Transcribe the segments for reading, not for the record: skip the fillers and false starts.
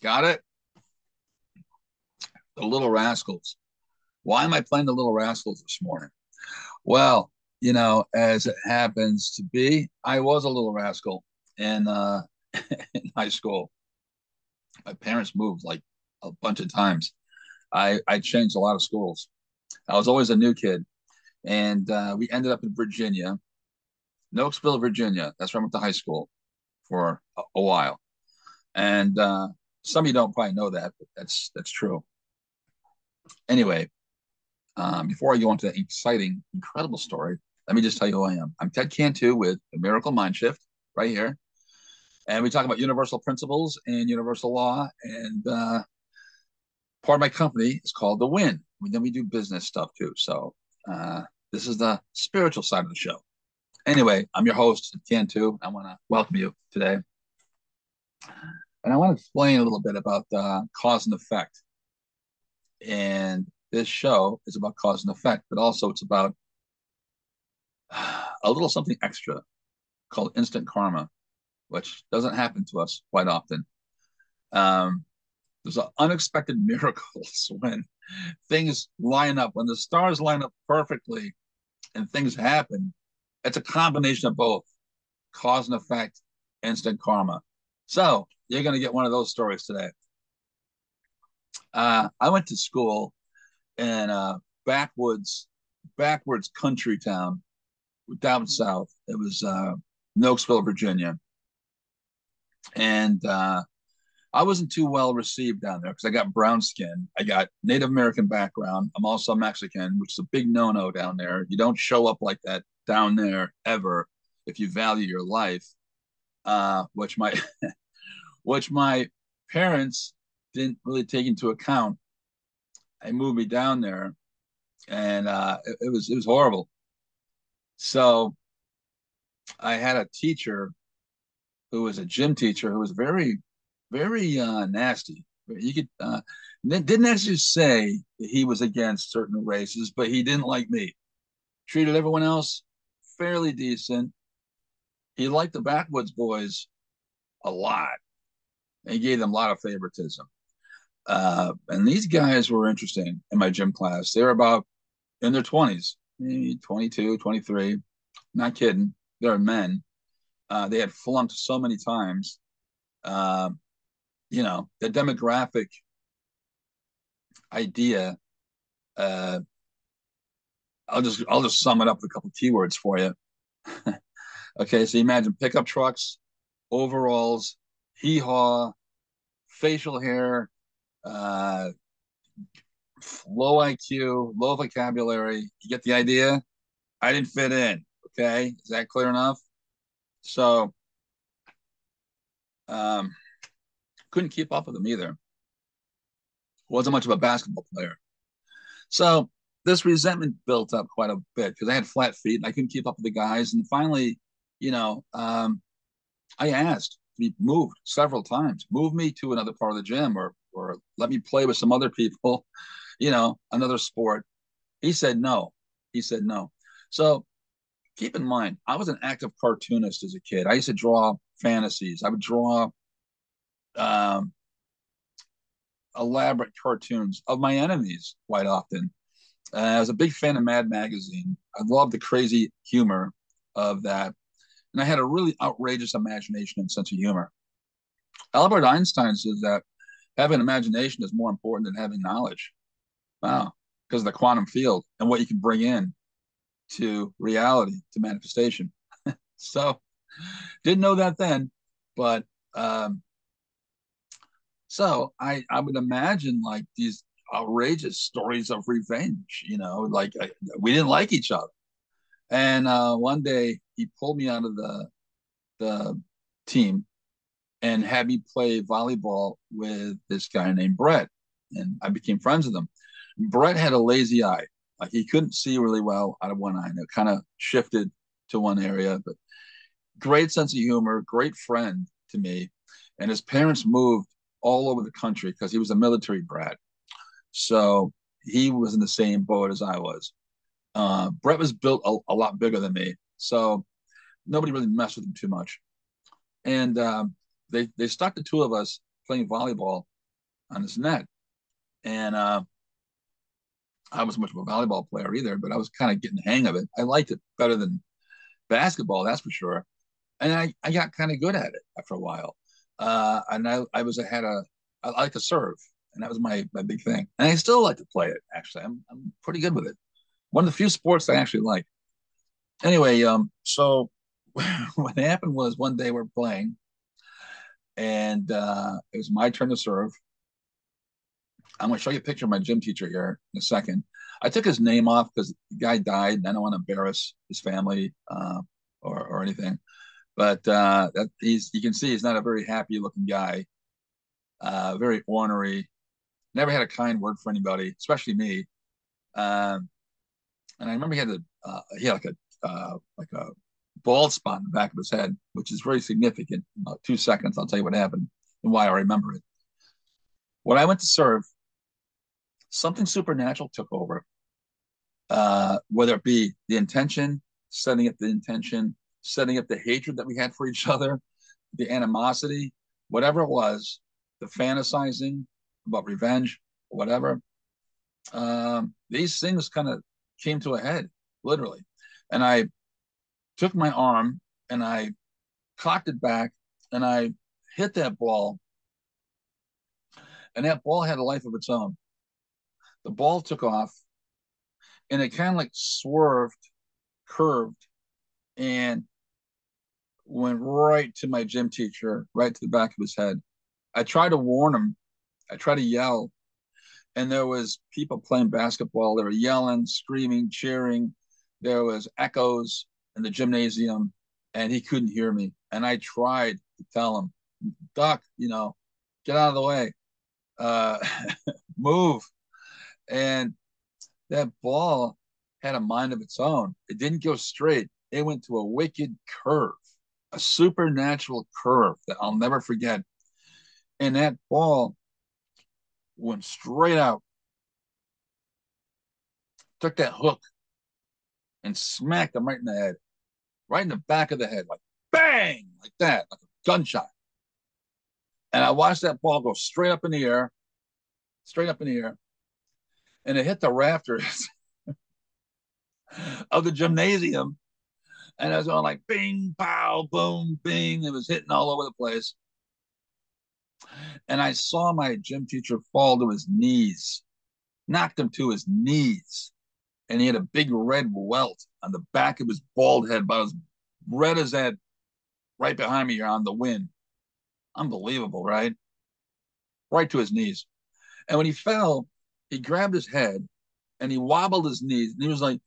Got it? The Little Rascals. Why am I playing the Little Rascals this morning? Well, as it happens to be, I was a little rascal in in high school. My parents moved like a bunch of times. I changed a lot of schools. I was always a new kid, and we ended up in Virginia, Nokesville, Virginia. That's where I went to high school for a while. And some of you don't probably know that, but that's true. Anyway, before I go into that exciting, incredible story, let me just tell you who I am. I'm Ted Cantu with the Miracle Mind Shift right here. And we talk about universal principles and universal law. And part of my company is called The Win. Then we do business stuff too. So this is the spiritual side of the show. Anyway, I'm your host, Cantu. I want to welcome you today. And I want to explain a little bit about cause and effect. And this show is about cause and effect, but also it's about a little something extra called instant karma, which doesn't happen to us quite often. There's unexpected miracles when things line up, when the stars line up perfectly and things happen. It's a combination of both cause and effect, instant karma. So you're going to get one of those stories today. I went to school in a backwards country town down south. It was Nokesville, Virginia. And I wasn't too well received down there because I got brown skin. I got Native American background. I'm also Mexican, which is a big no-no down there. You don't show up like that down there ever if you value your life, which my which my parents didn't really take into account. They moved me down there, and it was horrible. So I had a teacher who was a gym teacher who was very, very nasty. He could didn't actually say that he was against certain races, but he didn't like me. Treated everyone else fairly decent. He liked the backwoods boys a lot. He gave them a lot of favoritism. And these guys were interesting in my gym class. They were about in their 20s, maybe 22, 23. Not kidding. They're men. They had flunked so many times. The demographic idea, I'll just sum it up with a couple of keywords for you. Okay, so you imagine pickup trucks, overalls, hee-haw, facial hair, uh, low IQ, low vocabulary. You get the idea? I didn't fit in. Okay, is that clear enough? So, couldn't keep up with them either. Wasn't much of a basketball player. So this resentment built up quite a bit because I had flat feet and I couldn't keep up with the guys. And finally, I asked to be moved several times. Move me to another part of the gym or let me play with some other people, another sport. He said no. He said no. So keep in mind, I was an active cartoonist as a kid. I used to draw fantasies. I would draw elaborate cartoons of my enemies quite often. I was a big fan of Mad Magazine. I loved the crazy humor of that. And I had a really outrageous imagination and sense of humor. Albert Einstein says that having imagination is more important than having knowledge. Wow. Because of the quantum field and what you can bring in to reality, to manifestation. So didn't know that then, but so I would imagine like these outrageous stories of revenge, like we didn't like each other. And one day he pulled me out of the team and had me play volleyball with this guy named Brett. And I became friends with him. Brett had a lazy eye. Like he couldn't see really well out of one eye. And it kind of shifted to one area, but great sense of humor, great friend to me. And his parents moved all over the country because he was a military brat. So he was in the same boat as I was. Brett was built a lot bigger than me. So nobody really messed with him too much. And they stuck the two of us playing volleyball on this net. And I wasn't much of a volleyball player either, but I was kind of getting the hang of it. I liked it better than basketball, that's for sure. And I got kind of good at it after a while. And I like to serve, and that was my big thing. And I still like to play it. Actually, I'm pretty good with it. One of the few sports I actually like. Anyway, so what happened was one day we're playing, and it was my turn to serve. I'm going to show you a picture of my gym teacher here in a second. I took his name off because the guy died, and I don't want to embarrass his family or anything. But that you can see he's not a very happy looking guy, very ornery, never had a kind word for anybody, especially me. Um, and I remember he had like a bald spot in the back of his head, which is very significant. In about 2 seconds, I'll tell you what happened and why I remember it. When I went to serve, something supernatural took over. Whether it be the intention, setting up the intention, setting up the hatred that we had for each other, the animosity, whatever it was, the fantasizing about revenge, whatever. These things kind of came to a head, literally. And I took my arm and I cocked it back and I hit that ball. And that ball had a life of its own. The ball took off and it kind of like swerved, curved, and went right to my gym teacher, right to the back of his head. I tried to warn him. I tried to yell, and there was people playing basketball. They were yelling, screaming, cheering. There was echoes in the gymnasium, and he couldn't hear me. And I tried to tell him, "Duck, get out of the way, uh, move." And that ball had a mind of its own. It didn't go straight. It went to a wicked curve, a supernatural curve that I'll never forget. And that ball went straight out, took that hook and smacked him right in the head, right in the back of the head, like bang, like that, like a gunshot. And I watched that ball go straight up in the air, straight up in the air, and it hit the rafters of the gymnasium. And I was going like bing, pow, boom, bing. It was hitting all over the place. And I saw my gym teacher fall to his knees, knocked him to his knees. And he had a big red welt on the back of his bald head, about as red as that, right behind me here on the wind. Unbelievable, right? Right to his knees. And when he fell, he grabbed his head and he wobbled his knees. And he was like,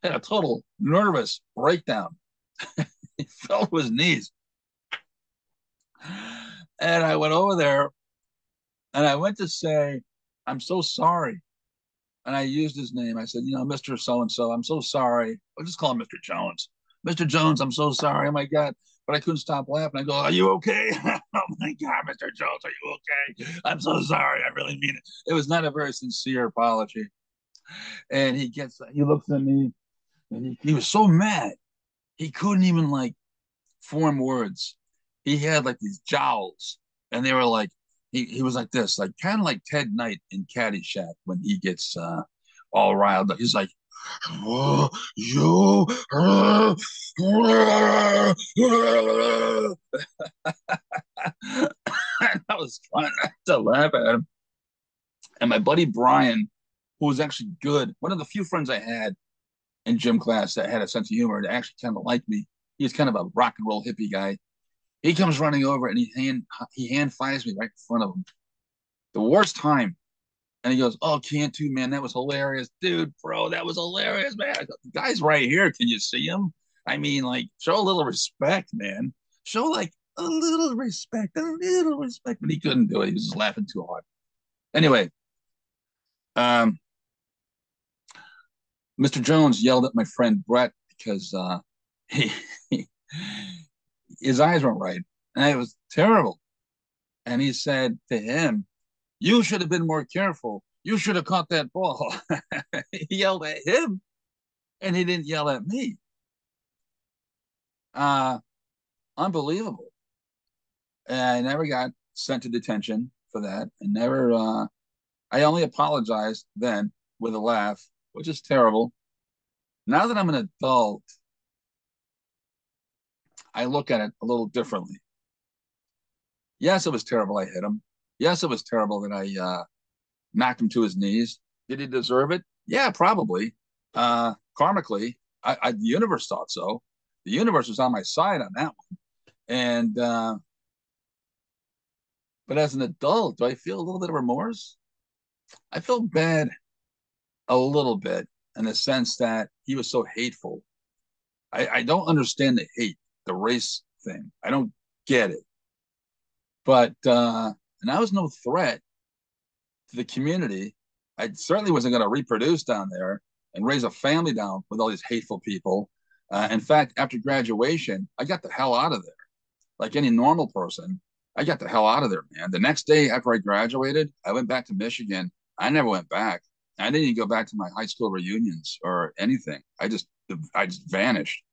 had a total nervous breakdown. He fell to his knees. And I went over there and I went to say, "I'm so sorry." And I used his name. I said, "Mr. So and so, I'm so sorry." I'll just call him Mr. Jones. "Mr. Jones, I'm so sorry. Oh my God." But I couldn't stop laughing. I go, "Are you okay?" "Oh my God, Mr. Jones, are you okay? I'm so sorry. I really mean it." It was not a very sincere apology. And he looks at me and he was so mad. He couldn't even like form words. He had like these jowls and they were like, he was like this, like kind of like Ted Knight in Caddyshack when he gets all riled up. He's like, "Oh, you." And I was trying not to laugh at him. And my buddy Brian, who was actually good, one of the few friends I had in gym class that had a sense of humor that actually kind of liked me. He's kind of a rock and roll hippie guy. He comes running over and he hand fires me right in front of him. The worst time. And he goes, "Oh, Cantu, man, that was hilarious. Dude, bro, that was hilarious, man." I go, "The guy's right here. Can you see him? I mean, like, show a little respect, man. Show like a little respect, a little respect." But he couldn't do it. He was just laughing too hard. Anyway, um, Mr. Jones yelled at my friend Brett because he, his eyes weren't right. And it was terrible. And he said to him, "You should have been more careful. You should have caught that ball." He yelled at him and he didn't yell at me. Uh, Unbelievable. And I never got sent to detention for that. And never, I only apologized then with a laugh, which is terrible. Now that I'm an adult, I look at it a little differently. Yes, it was terrible I hit him. Yes, it was terrible that I knocked him to his knees. Did he deserve it? Yeah, probably. Karmically, the universe thought so. The universe was on my side on that one. And but as an adult, do I feel a little bit of remorse? I feel bad a little bit in the sense that he was so hateful. I don't understand the hate, the race thing. I don't get it. But and I was no threat to the community. I certainly wasn't going to reproduce down there and raise a family down with all these hateful people. In fact, after graduation, I got the hell out of there. Like any normal person, I got the hell out of there, man. The next day after I graduated, I went back to Michigan. I never went back. I didn't even go back to my high school reunions or anything. I just vanished.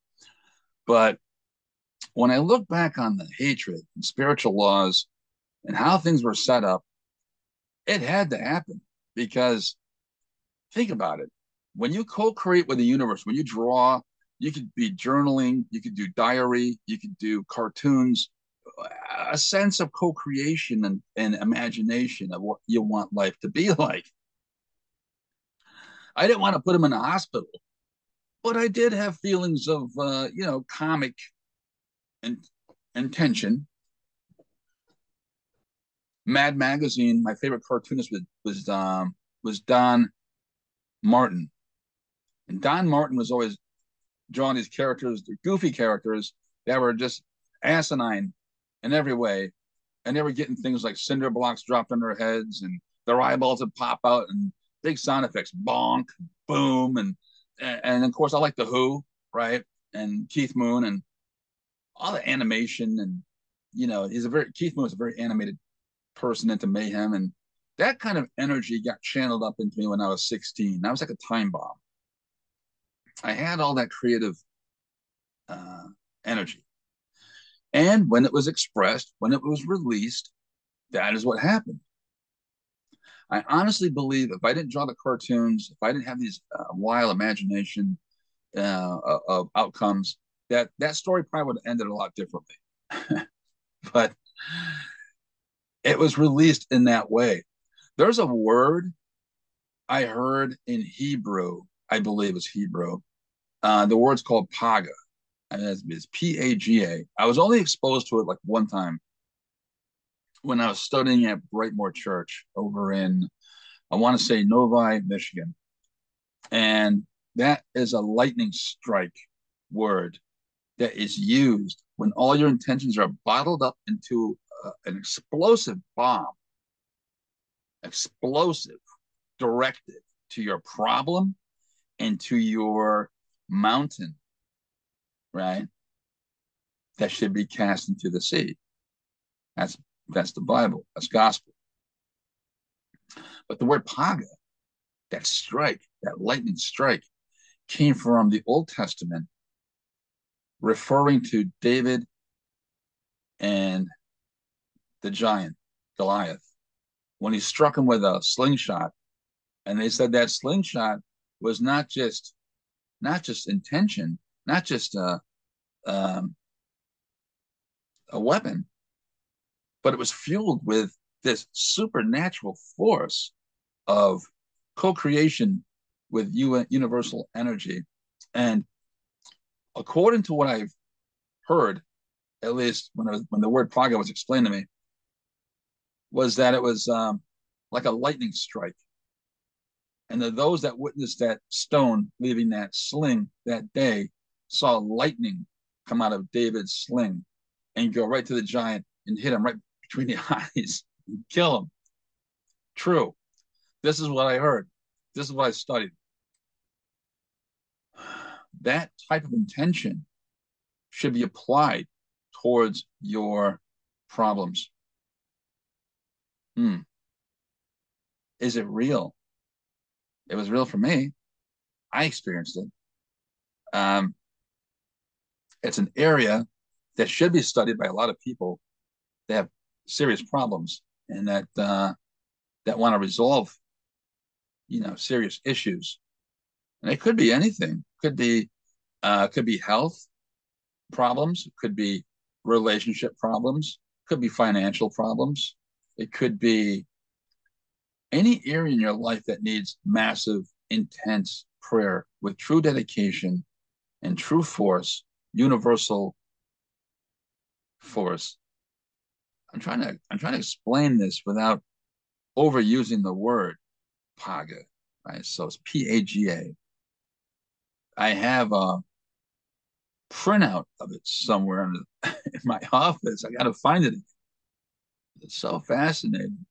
But when I look back on the hatred and spiritual laws and how things were set up, it had to happen because think about it. When you co-create with the universe, when you draw, you could be journaling, you could do diary, you could do cartoons, a sense of co-creation and imagination of what you want life to be like. I didn't want to put him in a hospital, but I did have feelings of, comic and intention. Mad Magazine, my favorite cartoonist was Don Martin, and Don Martin was always drawing these characters, the goofy characters that were just asinine in every way, and they were getting things like cinder blocks dropped on their heads, and their eyeballs would pop out, and big sound effects, bonk, boom, and of course I like the Who, right, and Keith Moon, and all the animation, and Keith Moon was a very animated person into mayhem, and that kind of energy got channeled up into me when I was 16. I was like a time bomb. I had all that creative uh, energy. And when it was expressed, when it was released, that is what happened. I honestly believe if I didn't draw the cartoons, if I didn't have these wild imagination of outcomes, that story probably would have ended a lot differently. But it was released in that way. There's a word I heard in Hebrew, I believe it's Hebrew. The word's called paga. And it's Paga. I was only exposed to it like one time when I was studying at Brightmoor Church over in, I want to say, Novi, Michigan. And that is a lightning strike word that is used when all your intentions are bottled up into an explosive bomb, explosive, directed to your problem and to your mountain, right? That should be cast into the sea. That's that's the Bible. That's gospel. But the word paga, that strike, that lightning strike, came from the Old Testament, referring to David and the giant Goliath when he struck him with a slingshot. And they said that slingshot was not just intention, not just um, a weapon, but it was fueled with this supernatural force of co-creation with universal energy. And according to what I've heard, at least when the word paga was explained to me, was that it was like a lightning strike. And those that witnessed that stone leaving that sling that day saw lightning come out of David's sling and go right to the giant and hit him right between the eyes and kill him. True. This is what I heard. This is what I studied. That type of intention should be applied towards your problems. Hmm. Is it real? It was real for me. I experienced it. Um, It's an area that should be studied by a lot of people that have serious problems and that want to resolve, serious issues. And it could be anything. Could be health problems. It could be relationship problems. Could be financial problems. It could be any area in your life that needs massive, intense prayer with true dedication and true force, universal force. I'm trying to explain this without overusing the word paga, right? So it's PAGA. I have a printout of it somewhere in my office. I got to find it. It's so fascinating.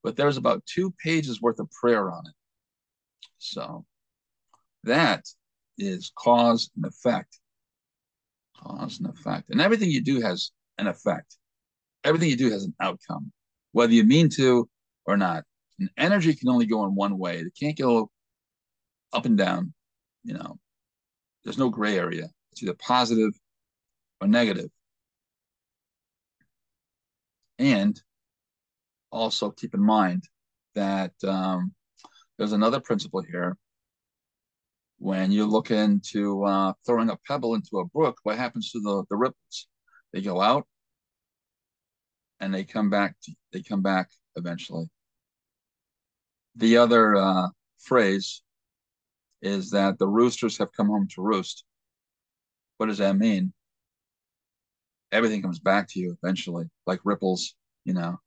But there's about 2 pages worth of prayer on it. So that is cause and effect. Cause and effect. And everything you do has an effect. Everything you do has an outcome, whether you mean to or not. And energy can only go in one way. It can't go up and down. You know, there's no gray area. It's either positive or negative. And also keep in mind that there's another principle here. When you look into throwing a pebble into a brook, what happens to the ripples? They go out and they come back. They come back eventually. The other phrase is that the roosters have come home to roost. What does that mean? Everything comes back to you eventually, like ripples, in a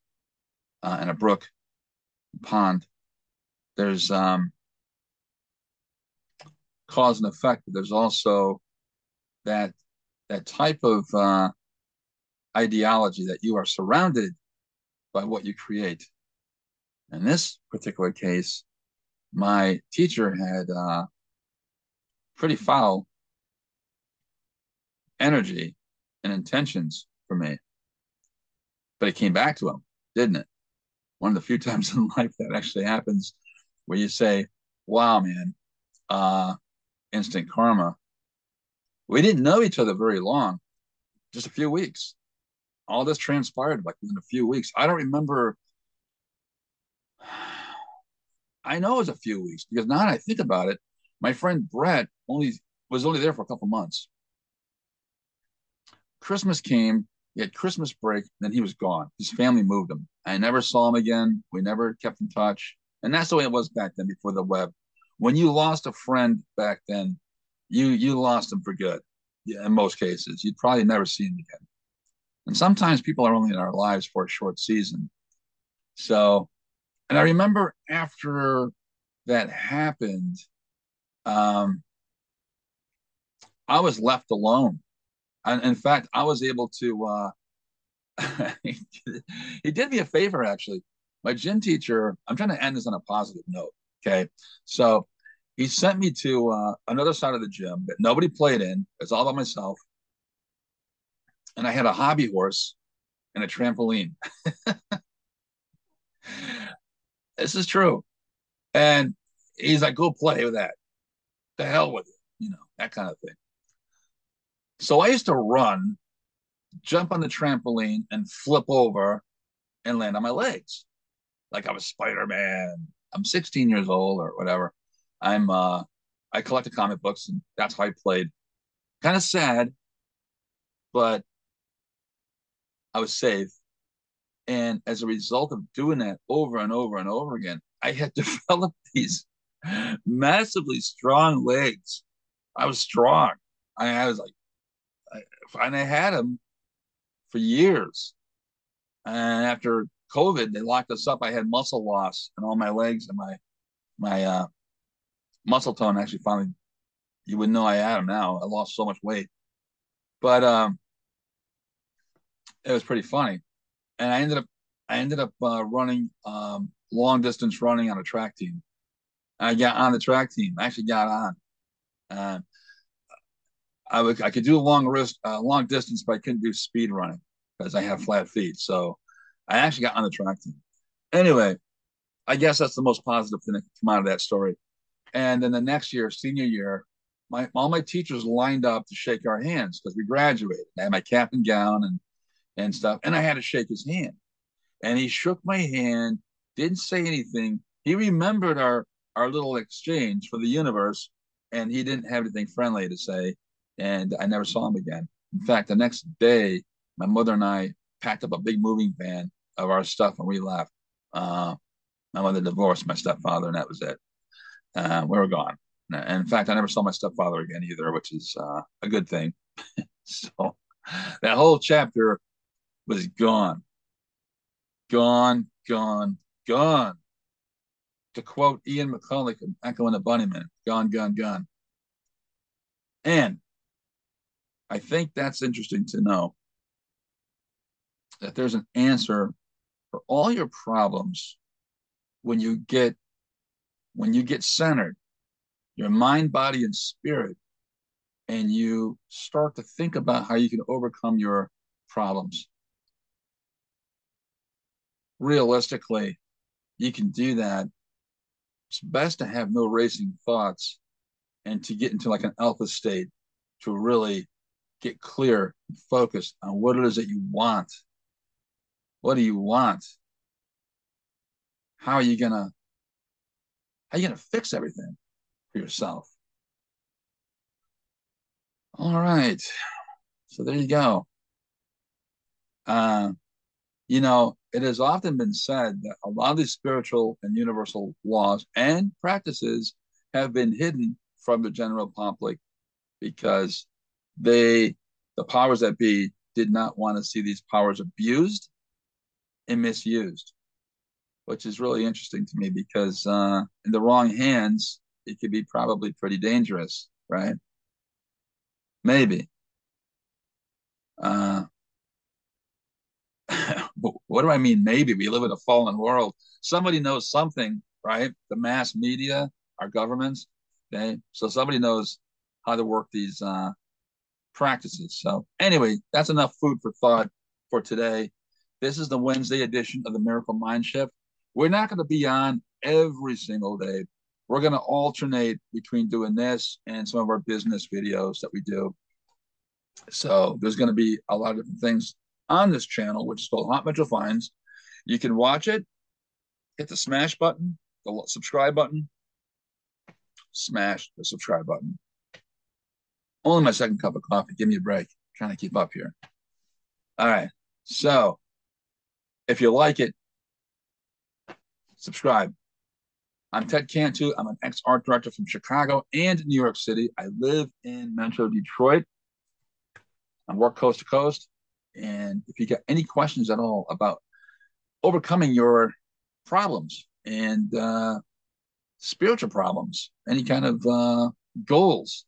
brook, pond. There's cause and effect, but there's also that type of ideology that you are surrounded by what you create. In this particular case, my teacher had pretty foul energy and intentions for me, but it came back to him, didn't it? One of the few times in life that actually happens where you say, wow, man, instant karma. We didn't know each other very long, just a few weeks. All this transpired like within a few weeks. I don't remember. I know it was a few weeks because now that I think about it, my friend Brett was only there for a couple months. Christmas came, he had Christmas break, then he was gone. His family moved him. I never saw him again. We never kept in touch. And that's the way it was back then before the web. When you lost a friend back then, you lost him for good. Yeah, in most cases. You'd probably never see him again. And sometimes people are only in our lives for a short season. So, and I remember after that happened, um, I was left alone. And in fact, I was able to he did me a favor actually. My gym teacher, I'm trying to end this on a positive note. Okay. So he sent me to another side of the gym that nobody played in. It's all by myself. And I had a hobby horse and a trampoline. This is true. And he's like, go play with that. The hell with it, that kind of thing. So I used to run, jump on the trampoline, and flip over and land on my legs like I was Spider-Man. I'm 16 years old or whatever. I collected comic books and that's how I played. Kind of sad, but I was safe. And as a result of doing that over and over and over again, I had developed these massively strong legs. I was strong. I was like, and I had them for years. And after COVID, they locked us up. I had muscle loss in all my legs and my muscle tone actually finally, you wouldn't know I had them now. I lost so much weight, but it was pretty funny. And I ended up running long distance running on a track team. I got on the track team. I actually got on. Uh, I could do long distance, but I couldn't do speed running because I have flat feet. So I actually got on the track team. Anyway, I guess that's the most positive thing that can come out of that story. And then the next year, senior year, all my teachers lined up to shake our hands because we graduated. I had my cap and gown and stuff, and I had to shake his hand. And he shook my hand, didn't say anything. He remembered our little exchange for the universe, and he didn't have anything friendly to say. And I never saw him again. In fact, the next day, my mother and I packed up a big moving van of our stuff and we left. My mother divorced my stepfather, and that was it. We were gone. And in fact, I never saw my stepfather again either, which is a good thing. So that whole chapter was gone, gone, gone, gone. To quote Ian McCulloch in Echo and the Bunnymen, gone, gone, gone. And I think that's interesting to know that there's an answer for all your problems when you get centered, your mind, body, and spirit, and you start to think about how you can overcome your problems. Realistically, you can do that. It's best to have no racing thoughts and to get into like an alpha state to really get clear and focused on what it is that you want. What do you want? How are you gonna fix everything for yourself? All right. So there you go. It has often been said that a lot of these spiritual and universal laws and practices have been hidden from the general public because the powers that be did not want to see these powers abused and misused, which is really interesting to me because in the wrong hands, it could be probably pretty dangerous, right? Maybe. What do I mean? Maybe we live in a fallen world. Somebody knows something, right? The mass media, our governments. Okay, so somebody knows how to work these practices. So anyway, that's enough food for thought for today. This is the Wednesday edition of the Miracle Mind Shift. We're not going to be on every single day. We're going to alternate between doing this and some of our business videos that we do. So there's going to be a lot of different things on this channel, which is called Hot Mitchell Finds. You can watch it, hit the smash button, the subscribe button, smash the subscribe button. Only my second cup of coffee. Give me a break. I'm trying to keep up here. All right. So if you like it, subscribe. I'm Ted Cantu. I'm an ex-art director from Chicago and New York City. I live in Metro Detroit. I work coast to coast. And if you got any questions at all about overcoming your problems and spiritual problems, any kind of goals,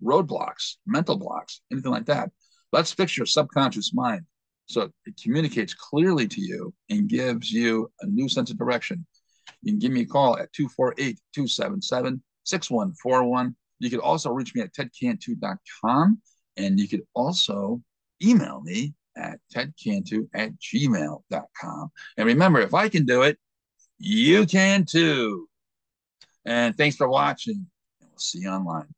roadblocks, mental blocks, anything like that, let's fix your subconscious mind so it communicates clearly to you and gives you a new sense of direction. You can give me a call at 248-277-6141. You could also reach me at tedcantu.com, and you could also email me at tedcantu@gmail.com. And remember, if I can do it, you can too. And thanks for watching. And we'll see you online.